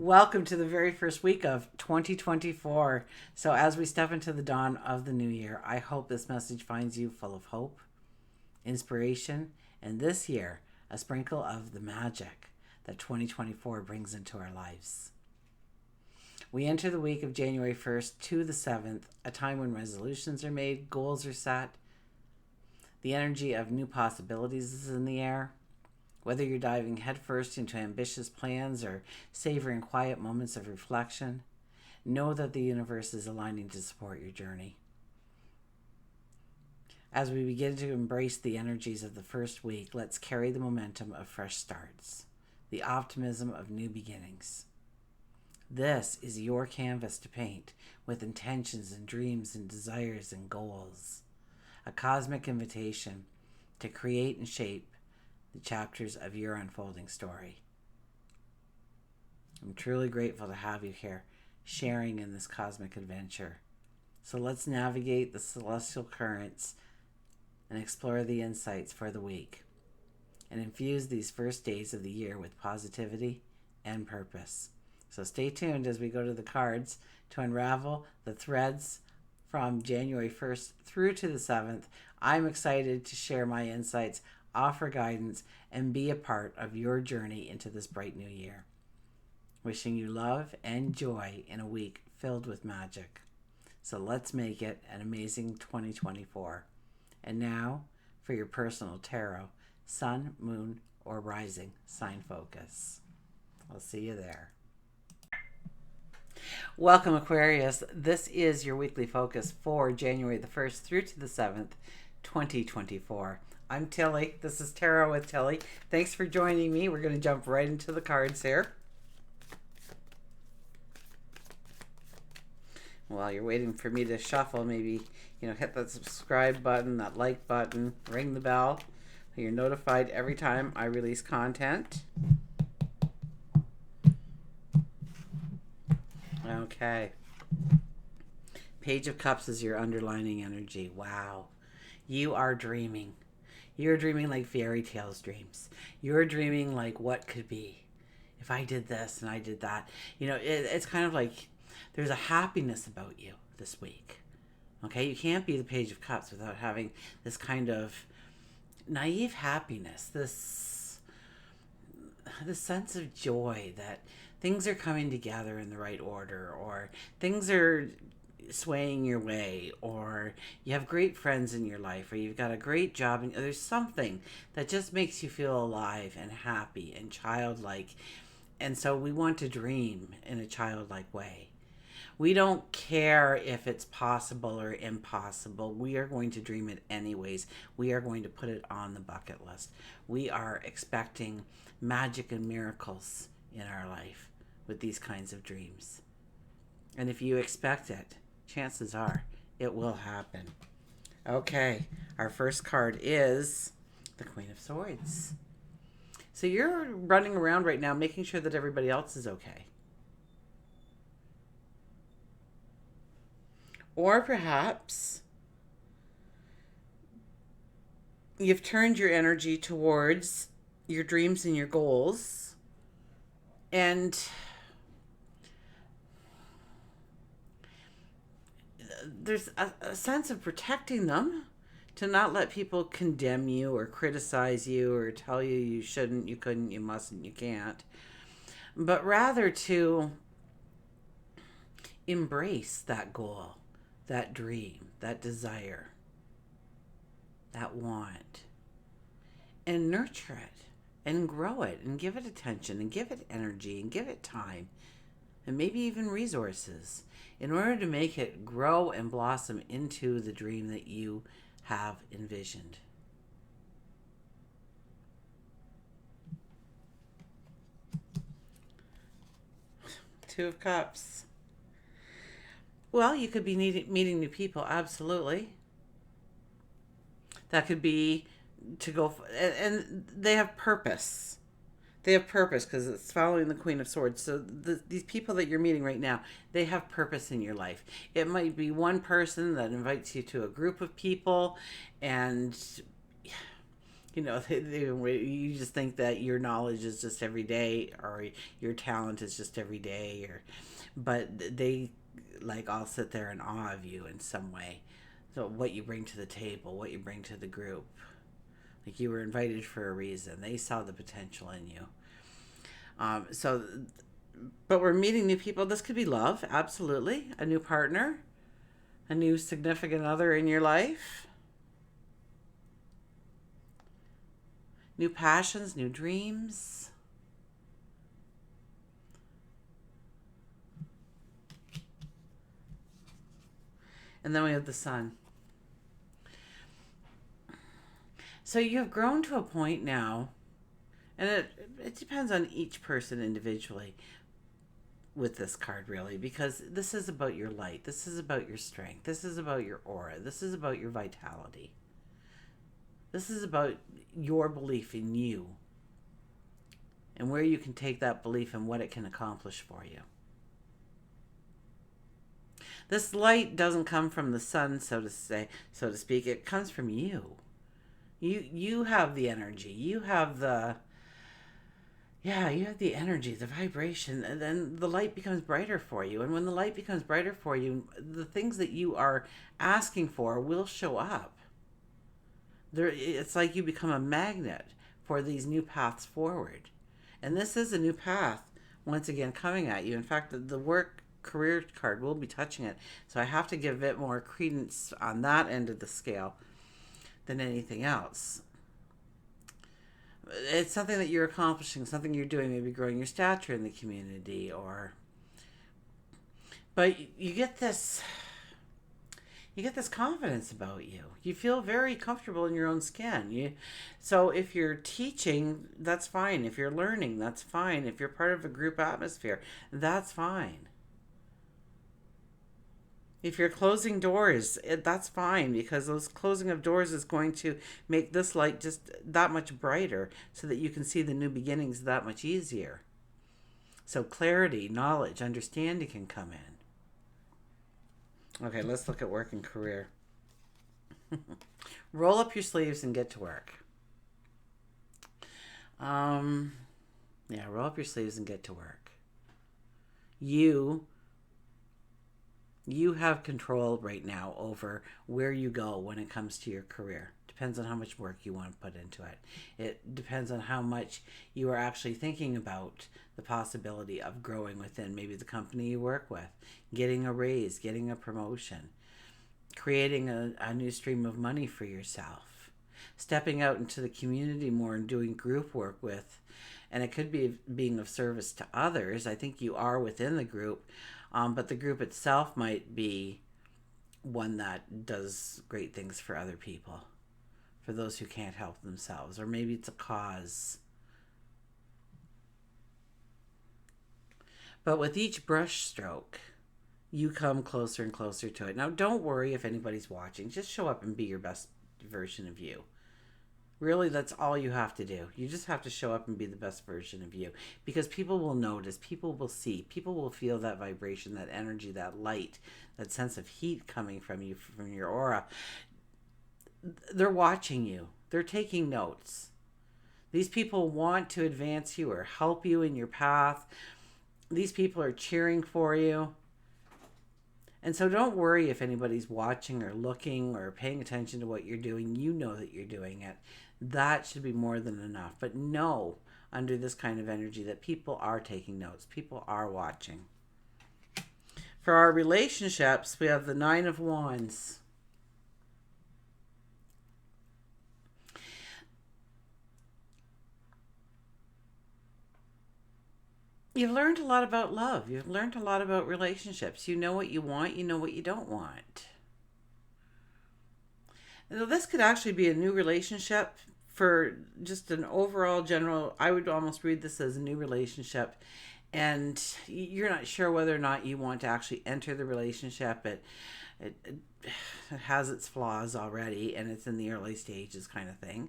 Welcome to the very first week of 2024. So, as we step into the dawn of the new year, I hope this message finds you full of hope, inspiration, and this year, a sprinkle of the magic that 2024 brings into our lives. We enter the week of January 1st to the 7th, a time when resolutions are made, goals are set, the energy of new possibilities is in the air. Whether you're diving headfirst into ambitious plans or savoring quiet moments of reflection, know that the universe is aligning to support your journey. As we begin to embrace the energies of the first week, let's carry the momentum of fresh starts, the optimism of new beginnings. This is your canvas to paint with intentions and dreams and desires and goals. A cosmic invitation to create and shape the chapters of your unfolding story. I'm truly grateful to have you here, sharing in this cosmic adventure. So let's navigate the celestial currents and explore the insights for the week, and infuse these first days of the year with positivity and purpose. So stay tuned as we go to the cards to unravel the threads from January 1st through to the 7th. I'm excited to share my insights, offer guidance, and be a part of your journey into this bright new year. Wishing you love and joy in a week filled with magic. So let's make it an amazing 2024. And now for your personal tarot, sun, moon, or rising sign focus. I'll see you there. Welcome, Aquarius. This is your weekly focus for January the 1st through to the 7th, 2024. I'm Tilly. This is Tarot with Tilly. Thanks for joining me. We're going to jump right into the cards here. While you're waiting for me to shuffle, maybe, hit that subscribe button, that like button, ring the bell. So you're notified every time I release content. Okay. Page of Cups is your underlining energy. Wow. You are dreaming. You're dreaming like fairy tales dreams. You're dreaming like what could be if I did this and I did that. It's kind of like there's a happiness about you this week. Okay, you can't be the Page of Cups without having this kind of naive happiness, this sense of joy that things are coming together in the right order, or things are swaying your way, or you have great friends in your life, or you've got a great job, and there's something that just makes you feel alive and happy and childlike. And so we want to dream in a childlike way. We don't care if it's possible or impossible. We are going to dream it anyways. We are going to put it on the bucket list. We are expecting magic and miracles in our life with these kinds of dreams. And if you expect it, chances are it will happen. Okay, our first card is the Queen of Swords. So you're running around right now making sure that everybody else is okay. Or perhaps you've turned your energy towards your dreams and your goals, and there's a sense of protecting them, to not let people condemn you or criticize you or tell you you shouldn't, you couldn't, you mustn't, you can't, but rather to embrace that goal, that dream, that desire, that want, and nurture it and grow it and give it attention and give it energy and give it time and maybe even resources in order to make it grow and blossom into the dream that you have envisioned. Two of Cups. Well, you could be meeting new people, absolutely. That could be to go, and they have purpose. They have purpose because it's following the Queen of Swords. So these people that you're meeting right now, they have purpose in your life. It might be one person that invites you to a group of people, and You know, you just think that your knowledge is just every day, or your talent is just every day, or, but they like all sit there in awe of you in some way. So what you bring to the table, what you bring to the group, like you were invited for a reason. They saw the potential in you. So, but we're meeting new people. This could be love, absolutely, a new partner, a new significant other in your life. New passions, new dreams. And then we have the sun. So you have grown to a point now, and it depends on each person individually with this card, really, because this is about your light. This is about your strength. This is about your aura. This is about your vitality. This is about your belief in you and where you can take that belief and what it can accomplish for you. This light doesn't come from the sun, so to speak. It comes from you. You have the energy. You have the energy, the vibration, and then the light becomes brighter for you. And when the light becomes brighter for you, the things that you are asking for will show up. It's like you become a magnet for these new paths forward. And this is a new path, once again, coming at you. In fact, the work career card will be touching it. So I have to give it more credence on that end of the scale than anything else. It's something that you're accomplishing, something you're doing, maybe growing your stature in the community, but you get this confidence about you. You feel very comfortable in your own skin. So if you're teaching, that's fine. If you're learning, that's fine. If you're part of a group atmosphere, that's fine. If you're closing doors, that's fine, because those closing of doors is going to make this light just that much brighter so that you can see the new beginnings that much easier. So clarity, knowledge, understanding can come in. Okay, let's look at work and career. Roll up your sleeves and get to work. Roll up your sleeves and get to work. You have control right now over where you go when it comes to your career. Depends on how much work you want to put into it. It depends on how much you are actually thinking about the possibility of growing within maybe the company you work with, getting a raise, getting a promotion, creating a new stream of money for yourself, stepping out into the community more and doing group work with, and it could be being of service to others. I think you are within the group, but the group itself might be one that does great things for other people, for those who can't help themselves, or maybe it's a cause. But with each brush stroke, you come closer and closer to it. Now, don't worry if anybody's watching. Just show up and be your best version of you. Really, that's all you have to do. You just have to show up and be the best version of you, because people will notice, people will see, people will feel that vibration, that energy, that light, that sense of heat coming from you, from your aura. They're watching you. They're taking notes. These people want to advance you or help you in your path. These people are cheering for you. And so don't worry if anybody's watching or looking or paying attention to what you're doing. You know that you're doing it. That should be more than enough. But know, under this kind of energy, that people are taking notes. People are watching. For our relationships, we have the 9 of Wands. You've learned a lot about love. You've learned a lot about relationships. You know what you want. You know what you don't want. Now, this could actually be a new relationship for just an overall general. I would almost read this as a new relationship. And you're not sure whether or not you want to actually enter the relationship. It has its flaws already, and it's in the early stages kind of thing.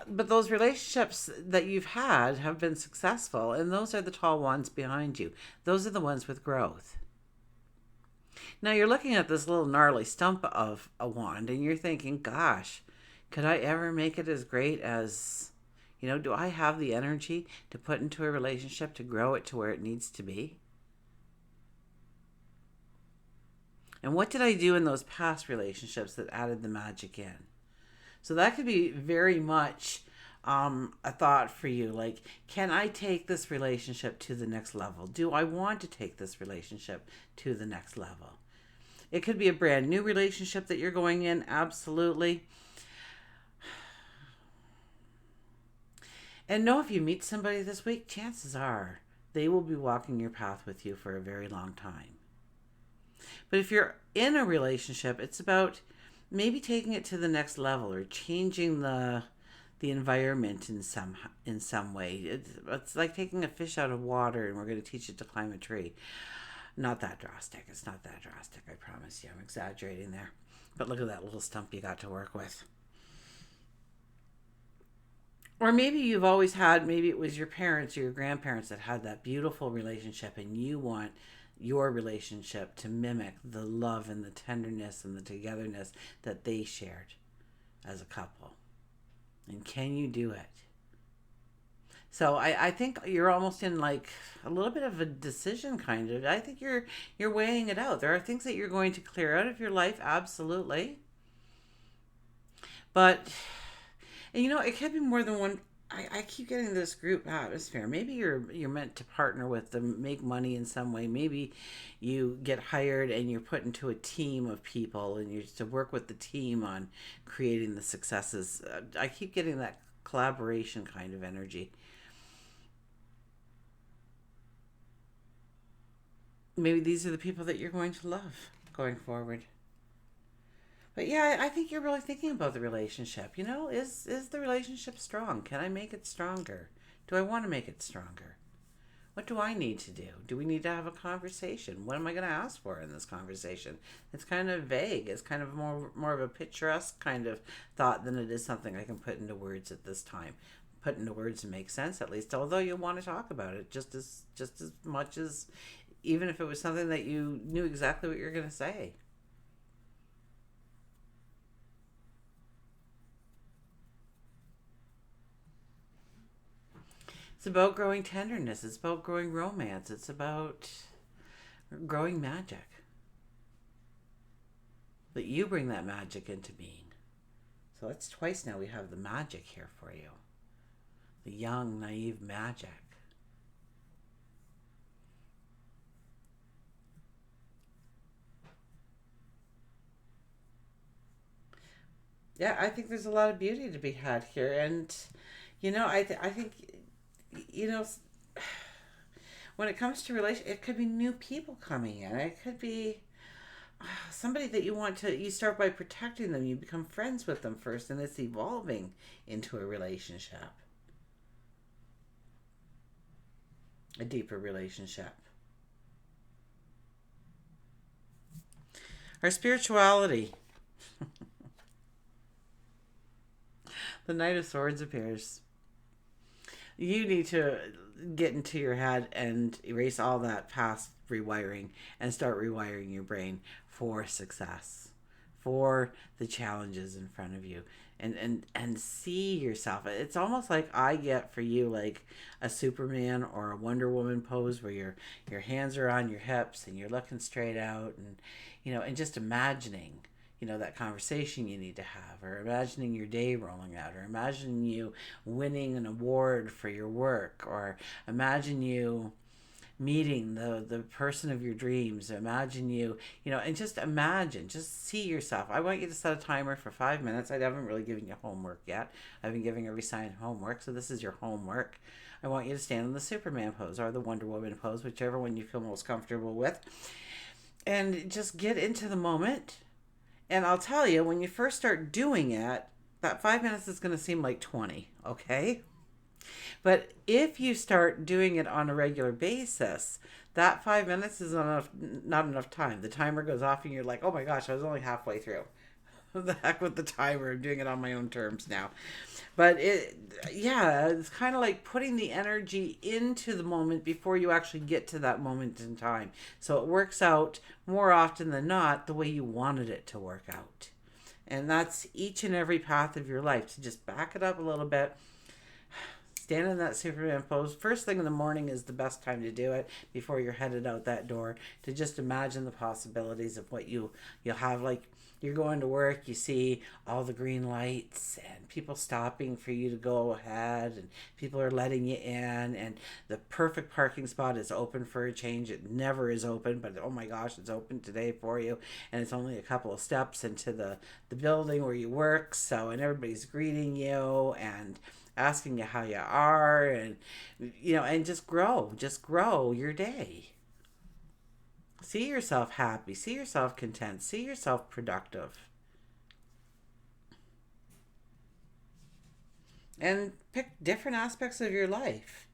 But those relationships that you've had have been successful, and those are the tall ones behind you. Those are the ones with growth. Now you're looking at this little gnarly stump of a wand, and you're thinking, gosh, Could I ever make it as great as, do I have the energy to put into a relationship to grow it to where it needs to be? And what did I do in those past relationships that added the magic in? So that could be very much a thought for you. Like, can I take this relationship to the next level? Do I want to take this relationship to the next level? It could be a brand new relationship that you're going in, absolutely. And know if you meet somebody this week, chances are they will be walking your path with you for a very long time. But if you're in a relationship, it's about maybe taking it to the next level or changing the environment in some way. It's like taking a fish out of water and we're going to teach it to climb a tree. Not that drastic. It's not that drastic, I promise you. I'm exaggerating there. But look at that little stump you got to work with. Or maybe you've always had, maybe it was your parents or your grandparents that had that beautiful relationship and you want your relationship to mimic the love and the tenderness and the togetherness that they shared as a couple. And can you do it? So I think you're almost in like a little bit of a decision kind of. I think you're weighing it out. There are things that you're going to clear out of your life, absolutely. But and it could be more than one. I keep getting this group atmosphere. Maybe you're meant to partner with them, make money in some way. Maybe you get hired and you're put into a team of people and you're to work with the team on creating the successes. I keep getting that collaboration kind of energy. Maybe these are the people that you're going to love going forward. But yeah, I think you're really thinking about the relationship. Is the relationship strong? Can I make it stronger? Do I want to make it stronger? What do I need to do? Do we need to have a conversation? What am I going to ask for in this conversation? It's kind of vague. It's kind of more of a picturesque kind of thought than it is something I can put into words at this time. Put into words and make sense at least. Although you want to talk about it just as much as even if it was something that you knew exactly what you're going to say. It's about growing tenderness. It's about growing romance. It's about growing magic. But you bring that magic into being. So that's twice now we have the magic here for you. The young, naive magic. Yeah, I think there's a lot of beauty to be had here. And, I think, you know, when it comes to it could be new people coming in. It could be somebody that you start by protecting them. You become friends with them first, and it's evolving into a relationship, a deeper relationship. Our spirituality. The Knight of Swords appears. You need to get into your head and erase all that past rewiring and start rewiring your brain for success, for the challenges in front of you, and see yourself. It's almost like I get for you like a Superman or a Wonder Woman pose where your hands are on your hips and you're looking straight out, and just imagining that conversation you need to have, or imagining your day rolling out, or imagine you winning an award for your work, or imagine you meeting the person of your dreams. Imagine and just see yourself. I want you to set a timer for 5 minutes. I haven't really given you homework yet. I've been giving every sign homework, so this is your homework. I want you to stand in the Superman pose or the Wonder Woman pose, whichever one you feel most comfortable with, and just get into the moment. And I'll tell you, when you first start doing it, that 5 minutes is going to seem like 20, okay? But if you start doing it on a regular basis, that 5 minutes is not enough time. The timer goes off and you're like, oh my gosh, I was only halfway through. The heck with the timer. I'm doing it on my own terms now. But it's kind of like putting the energy into the moment before you actually get to that moment in time. So it works out more often than not the way you wanted it to work out. And that's each and every path of your life. To just back it up a little bit, stand in that Superman pose. First thing in the morning is the best time to do it, before you're headed out that door, to just imagine the possibilities of what you'll have. Like, you're going to work, you see all the green lights and people stopping for you to go ahead, and people are letting you in, and the perfect parking spot is open for a change. It never is open, but oh my gosh, it's open today for you, and it's only a couple of steps into the building where you work. So, and everybody's greeting you and asking you how you are, and and just grow your day. See yourself happy, see yourself content, see yourself productive, and pick different aspects of your life.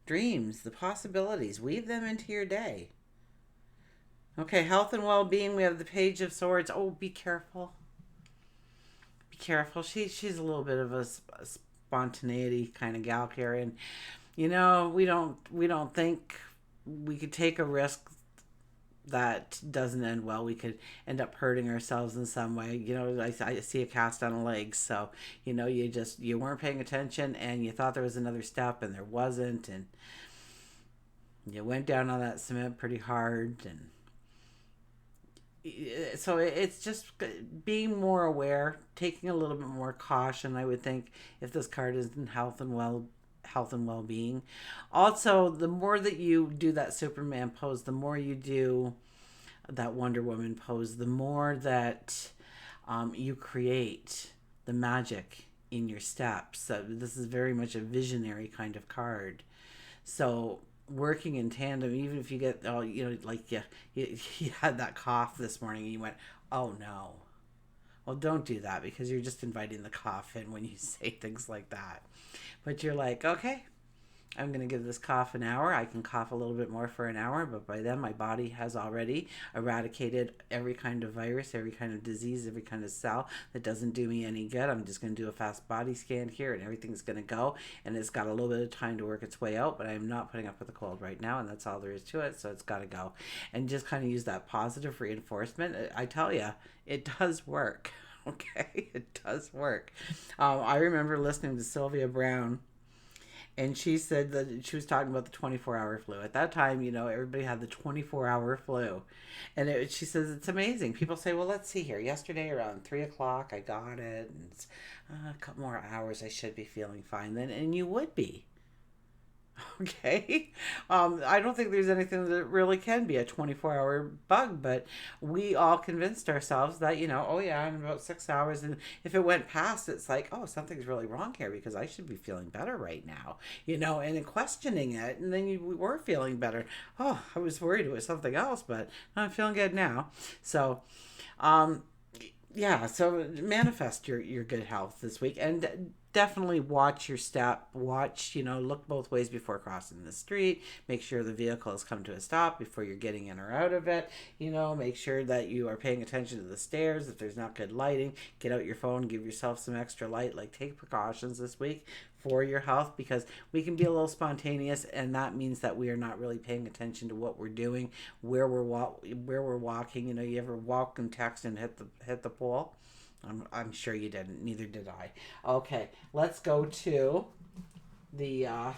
Dreams, the possibilities, weave them into your day. Okay, health and well-being, we have the Page of Swords. Oh, be careful. Be careful. She's a little bit of a spontaneity kind of gal, Karen. We don't think we could take a risk that doesn't end well. We could end up hurting ourselves in some way. I see a cast on a leg. So, you weren't paying attention, and you thought there was another step and there wasn't. And you went down on that cement pretty hard. And so it's just being more aware, taking a little bit more caution, I would think, if this card is in health and well-being. Also, the more that you do that Superman pose, the more you do that Wonder Woman pose, the more that you create the magic in your steps. So this is very much a visionary kind of card. So working in tandem, even if you get, like you had that cough this morning and you went, oh no. Well, don't do that, because you're just inviting the cough in when you say things like that. But you're like, okay, I'm going to give this cough an hour. I can cough a little bit more for an hour, but by then my body has already eradicated every kind of virus, every kind of disease, every kind of cell that doesn't do me any good. I'm just going to do a fast body scan here, and everything's going to go. And it's got a little bit of time to work its way out, but I'm not putting up with the cold right now, and that's all there is to it. So it's got to go. And just kind of use that positive reinforcement. I tell you, it does work. Okay, it does work. I remember listening to Sylvia Brown, and she said that she was talking about the 24-hour flu. At that time, everybody had the 24-hour flu. And she says it's amazing. People say, well, let's see here. Yesterday around 3 o'clock, I got it. And it's a couple more hours, I should be feeling fine then. And you would be. Okay. I don't think there's anything that really can be a 24-hour bug, but we all convinced ourselves that, oh yeah, in about 6 hours. And if it went past, it's like, oh, something's really wrong here, because I should be feeling better right now, and in questioning it. And then we were feeling better. Oh, I was worried it was something else, but I'm feeling good now. So, yeah, so manifest your good health this week, and definitely watch your step. Watch, look both ways before crossing the street. Make sure the vehicle has come to a stop before you're getting in or out of it. Make sure that you are paying attention to the stairs. If there's not good lighting, get out your phone, give yourself some extra light. Like, take precautions this week for your health, because we can be a little spontaneous, and that means that we are not really paying attention to what we're doing, where we're walking. You ever walk and text and hit the pole? I'm sure you didn't. Neither did I. Okay, let's go to the a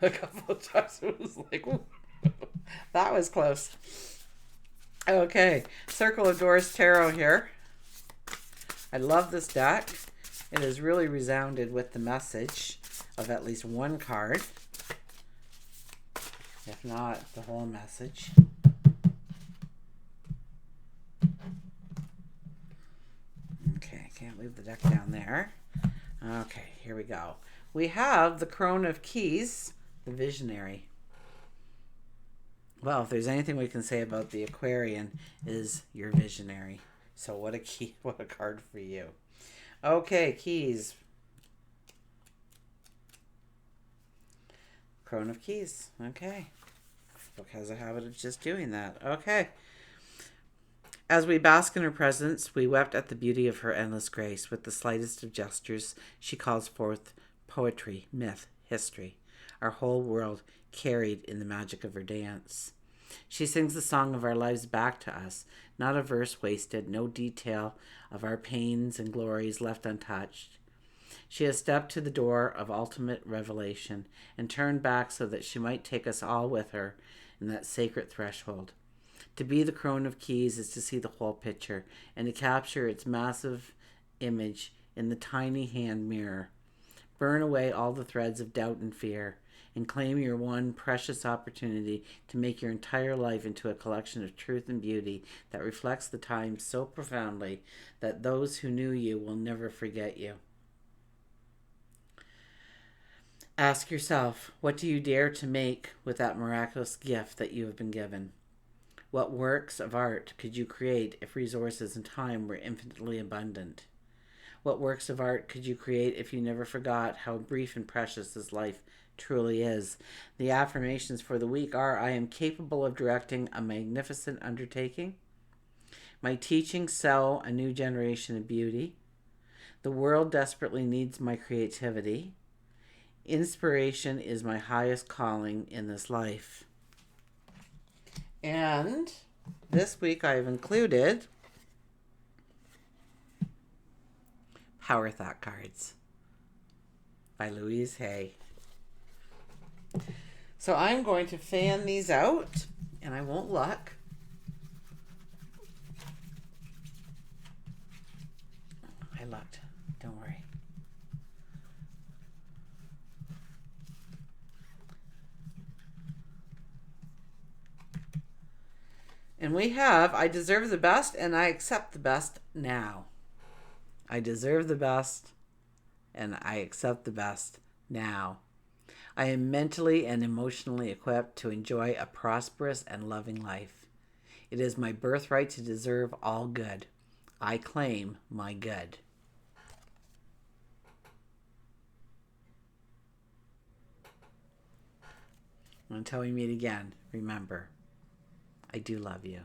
couple of times it was like, ooh, that was close. Okay, Circle of Doors Tarot here. I love this deck. It has really resounded with the message of at least one card, if not the whole message. Okay, can't leave the deck down there. Okay, here we go. We have the Crone of Keys, the Visionary. Well, if there's anything we can say about the Aquarian, is you're visionary. So what a card for you. Okay, Keys. Crone of Keys. Okay. Book has a habit of just doing that. Okay. As we bask in her presence, we wept at the beauty of her endless grace. With the slightest of gestures, she calls forth poetry, myth, history. Our whole world carried in the magic of her dance. She sings the song of our lives back to us, not a verse wasted, no detail of our pains and glories left untouched. She has stepped to the door of ultimate revelation and turned back so that she might take us all with her in that sacred threshold. To be the Crone of Keys is to see the whole picture and to capture its massive image in the tiny hand mirror. Burn away all the threads of doubt and fear and claim your one precious opportunity to make your entire life into a collection of truth and beauty that reflects the times so profoundly that those who knew you will never forget you. Ask yourself, what do you dare to make with that miraculous gift that you have been given? What works of art could you create if resources and time were infinitely abundant? What works of art could you create if you never forgot how brief and precious this life truly is? The affirmations for the week are: I am capable of directing a magnificent undertaking. My teachings sow a new generation of beauty. The world desperately needs my creativity. Inspiration is my highest calling in this life. And this week I've included Power Thought Cards by Louise Hay. So I'm going to fan these out, and I won't look. I looked. Don't worry. And we have, I deserve the best and I accept the best now. I deserve the best and I accept the best now. I am mentally and emotionally equipped to enjoy a prosperous and loving life. It is my birthright to deserve all good. I claim my good. Until we meet again, remember, I do love you.